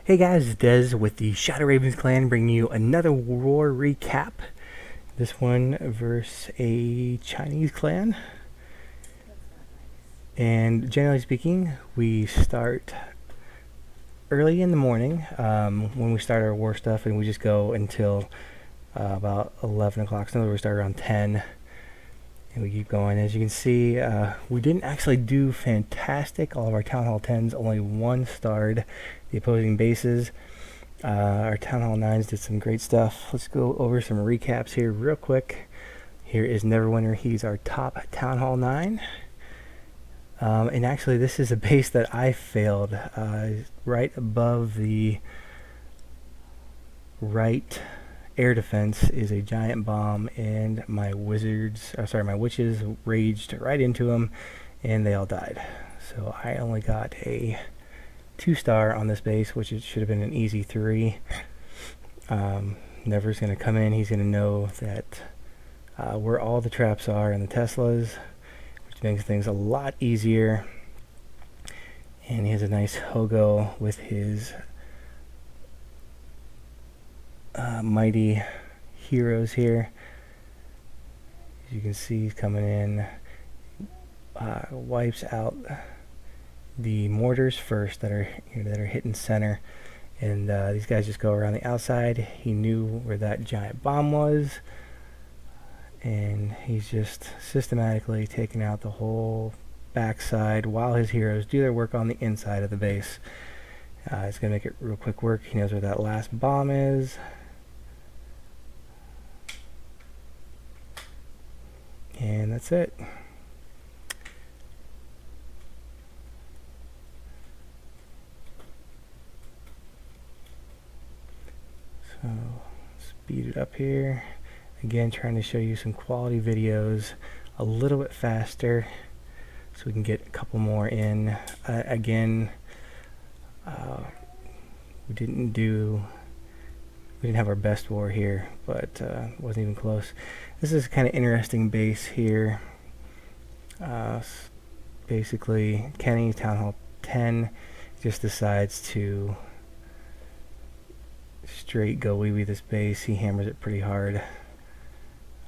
Hey guys, it's Dez with the Shadow Ravens clan bringing you another war recap. This one versus a Chinese clan. And generally speaking, we start early in the morning when we start our war stuff, and we just go until about 11 o'clock. So we start around 10 and we keep going. As you can see, we didn't actually do fantastic. All of our Town Hall 10s only one starred the opposing bases. Our Town Hall 9s did some great stuff. Let's go over some recaps here real quick. Here is Neverwinter. He's our top Town Hall 9. And actually, this is a base that I failed. Right above the right air defense is a giant bomb, and my witches raged right into them, and they all died. So I only got a 2-star on this base, which it should have been an easy 3. Never's going to come in. He's going to know that where all the traps are and the Teslas, which makes things a lot easier. And he has a nice Hogo with his mighty heroes here. As you can see, he's coming in, wipes out the mortars first that are hitting center, and these guys just go around the outside. He knew where that giant bomb was, and he's just systematically taking out the whole backside while his heroes do their work on the inside of the base. It's gonna make it real quick work. He knows where that last bomb is. And that's it. So speed it up here. Again, trying to show you some quality videos a little bit faster so we can get a couple more in. Again, we didn't have our best war here, but wasn't even close. This is kind of interesting base here. Basically, Kenny, Town Hall 10, just decides to straight go wee this base. He hammers it pretty hard.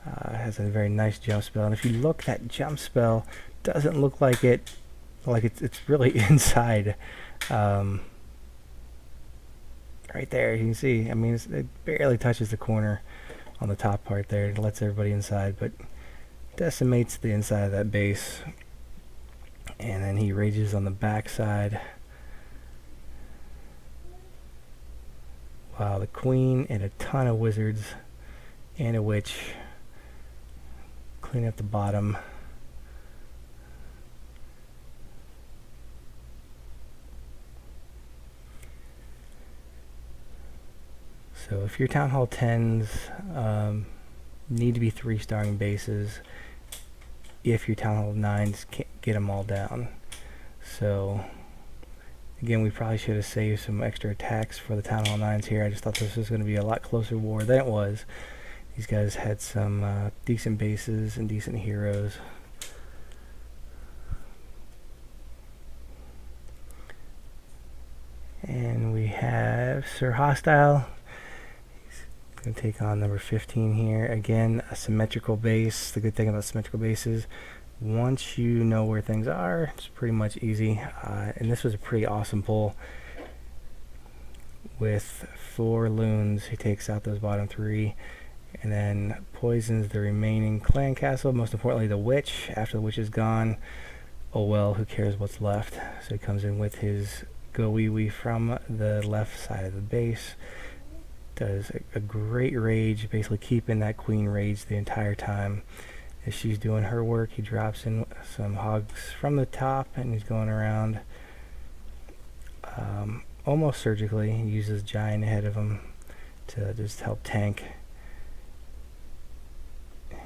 Has a very nice jump spell, and if you look, that jump spell doesn't look like it's really inside. Right there, you can see. I mean, it barely touches the corner on the top part there. It lets everybody inside, but decimates the inside of that base. And then he rages on the back side. Wow, the queen and a ton of wizards and a witch. Clean up the bottom. So if your Town Hall 10s need to be 3-starring bases, if your Town Hall 9s can't get them all down. So again, we probably should have saved some extra attacks for the Town Hall 9s here. I just thought this was going to be a lot closer war than it was. These guys had some decent bases and decent heroes. And we have Sirhostile. Going to take on number 15 here. Again, a symmetrical base. The good thing about symmetrical bases, once you know where things are, it's pretty much easy. And this was a pretty awesome pull. With 4 loons, he takes out those bottom 3 and then poisons the remaining clan castle. Most importantly, the witch. After the witch is gone, oh well, who cares what's left. So he comes in with his go wee wee from the left side of the base. Does a great rage, basically keeping that queen rage the entire time. As she's doing her work, he drops in some hogs from the top, and he's going around almost surgically. He uses giant ahead of him to just help tank.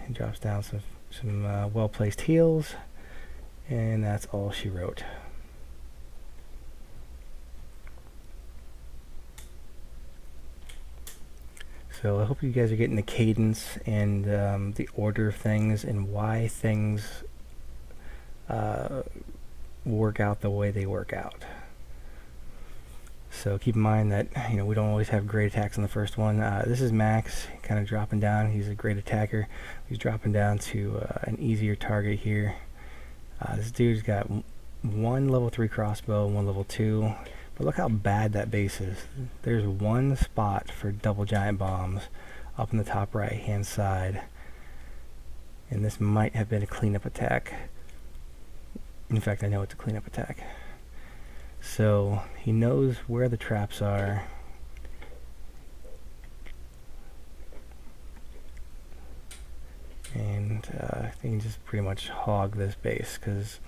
He drops down some well-placed heals, and that's all she wrote. So I hope you guys are getting the cadence and the order of things and why things work out the way they work out. So keep in mind that we don't always have great attacks on the first one. This is Max, kind of dropping down. He's a great attacker. He's dropping down to an easier target here. This dude's got one level 3 crossbow, one level 2. But look how bad that base is. There's one spot for double giant bombs up in the top right hand side. And this might have been a cleanup attack. In fact, I know it's a cleanup attack. So he knows where the traps are. And I think he can just pretty much hog this base because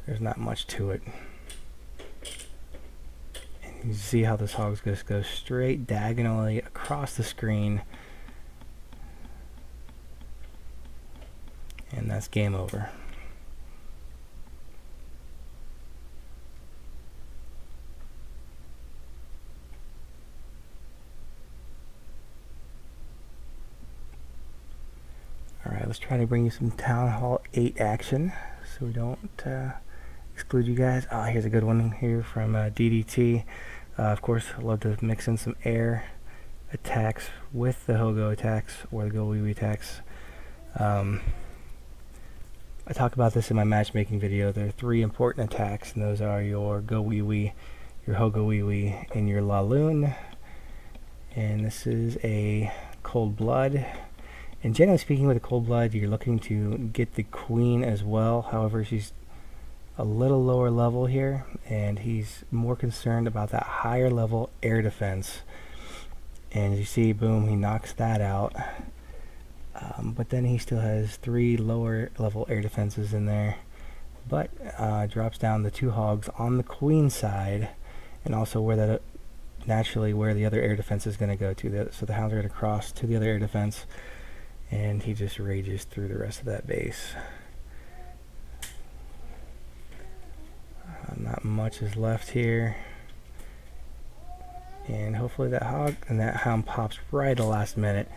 there's not much to it. And you see how this hog just goes straight diagonally across the screen. And that's game over. Alright, let's try to bring you some Town Hall 8 action so we don't exclude you guys. Oh, here's a good one here from DDT. Of course, I love to mix in some air attacks with the Hogo attacks or the Go Wee Wee attacks. I talk about this in my matchmaking video. There are 3 important attacks, and those are your Go Wee Wee, your Hogo Wee Wee, and your La Lune. And this is a Cold Blood. And generally speaking, with a Cold Blood, you're looking to get the Queen as well. However, she's a little lower level here, and he's more concerned about that higher level air defense. And as you see, boom, he knocks that out. But then he still has 3 lower level air defenses in there. But drops down the 2 hogs on the Queen side, and also where that naturally where the other air defense is going to go to. So the hounds are going to cross to the other air defense. And he just rages through the rest of that base. Not much is left here. And hopefully that hog and that hound pops right at the last minute.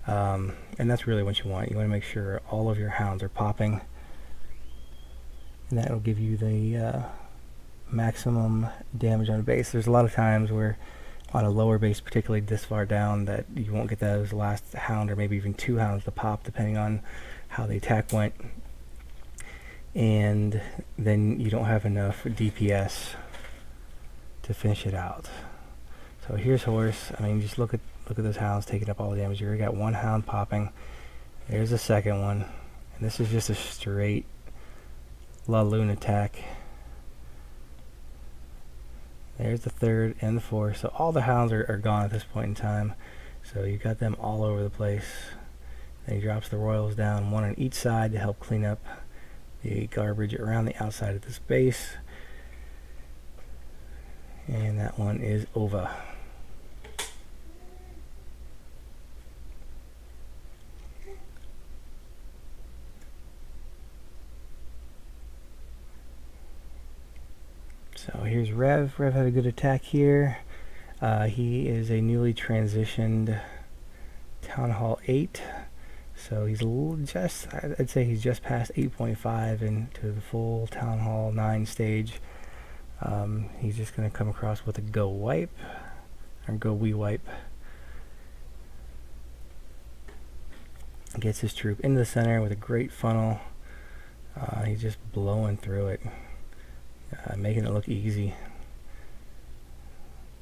And that's really what you want. You want to make sure all of your hounds are popping. And that will give you the maximum damage on a base. There's a lot of times where on a lower base, particularly this far down, that you won't get those last hound or maybe even 2 hounds to pop depending on how the attack went, and then you don't have enough DPS to finish it out. So here's Horse. I mean, just look at those hounds taking up all the damage. You already got 1 hound popping. There's the second one, and this is just a straight La Lune attack. There's the 3rd and the 4th. So all the hounds are gone at this point in time. So you got them all over the place. Then he drops the Royals down, 1 on each side to help clean up the garbage around the outside of this base. And that one is over. So here's Rev. Rev had a good attack here. He is a newly transitioned Town Hall 8. So he's I'd say he's just past 8.5 into the full Town Hall 9 stage. He's just going to come across with a Go Wipe, or Go Wee Wipe. Gets his troop into the center with a great funnel. He's just blowing through it. Making it look easy.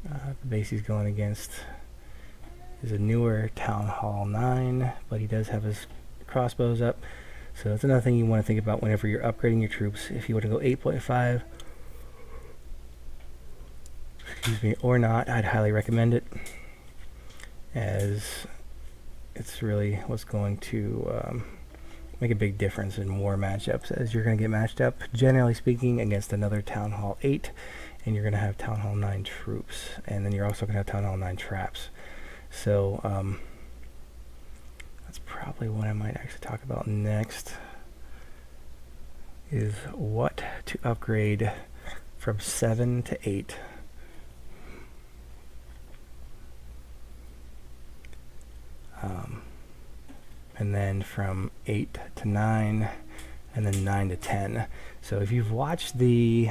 The base he's going against is a newer Town Hall 9, but he does have his crossbows up. So that's another thing you want to think about whenever you're upgrading your troops. If you want to go 8.5, excuse me, or not, I'd highly recommend it, as it's really what's going to make a big difference in more matchups, as you're going to get matched up, generally speaking, against another Town Hall 8, and you're going to have Town Hall 9 troops, and then you're also going to have Town Hall 9 traps. So that's probably what I might actually talk about next, is what to upgrade from 7 to 8. And then from 8 to 9, and then 9 to 10. So if you've watched the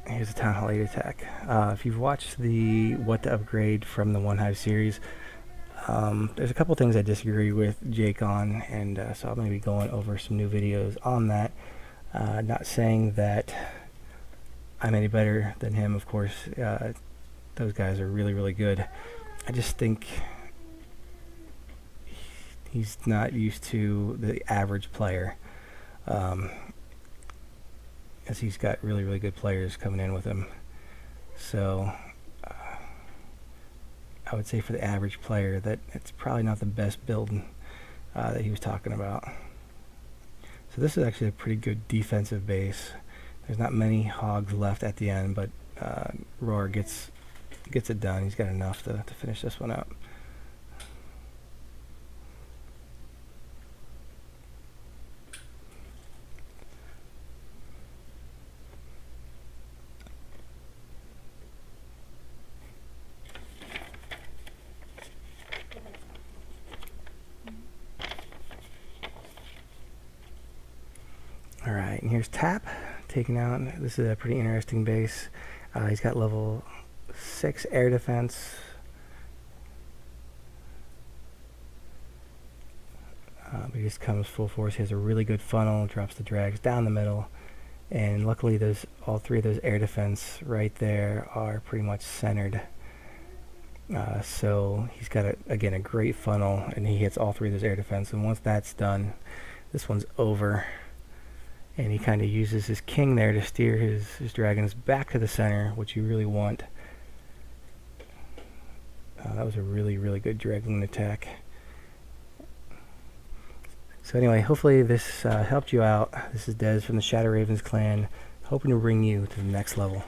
Here's the Town Hall 8 attack. If you've watched the What to Upgrade from the One Hive series, there's a couple things I disagree with Jake on, and so I'm going to be going over some new videos on that. Not saying that I'm any better than him, of course. Those guys are really, really good. I just think he's not used to the average player, as he's got really, really good players coming in with him. So I would say for the average player that it's probably not the best build that he was talking about. So this is actually a pretty good defensive base. There's not many hogs left at the end, but Roar gets it done. He's got enough to finish this one up. Alright, and here's Tap taking out. This is a pretty interesting base. He's got level 6 air defense. He just comes full force. He has a really good funnel, drops the drags down the middle, and luckily all three of those air defense right there are pretty much centered. So he's got again a great funnel, and he hits all three of those air defense, and once that's done, this one's over. And he kind of uses his king there to steer his dragons back to the center, which you really want. That was a really, really good dragon attack. So anyway, hopefully this helped you out. This is Dez from the Shadow Ravens clan, hoping to bring you to the next level.